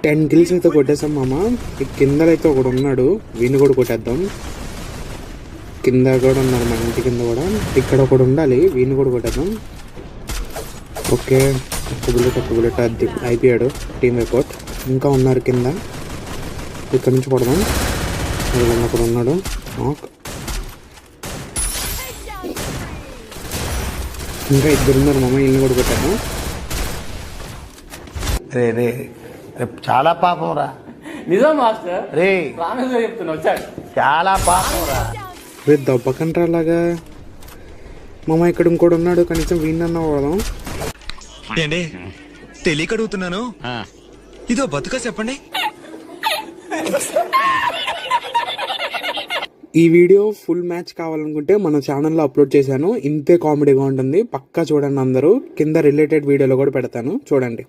10 kills అయితే కొట్టేసాం మామ. ఈ కిందలైతే ఒకడు ఉన్నాడు, వీడిని కూడా కొట్టేద్దాం. కింద కూడా ఉన్నారు, మన ఇంటి కింద కూడా. ఇక్కడ ఒకడు ఉండాలి, వీడిని కూడా కొట్టేద్దాం. ఓకే, ఒక బుల్లెట్ అది అయిపోయాడు. Team report. ఇంకా ఉన్నారు కింద, ఇక్కడ నుంచి కొడదాం. ఒకడు ఉన్నాడు. ఇంకా 2 ఉన్నారు మామ, వీళ్ళని కూడా కొట్టాను. రే రే చాలా పాపం రా. నిజం మాస్టర్, రే చెప్తున్నా వచ్చాడు. చాలా పాపం రా. రే దెబ్బకంటారా అలాగా మామ. ఇక్కడ ఇంకోటి ఉన్నాడు, కనీసం వీణన్నా కొడదాం. ఏండి తెలియక అడుగుతున్నాను, ఇదో బతుక చెప్పండి. ఈ వీడియో ఫుల్ మ్యాచ్ కావాలనుకుంటే మన ఛానల్లో అప్లోడ్ చేశాను. ఇంతే కామెడీగా ఉంటుంది, పక్కా చూడండి అందరూ. కింద రిలేటెడ్ వీడియోలో కూడా పెడతాను, చూడండి.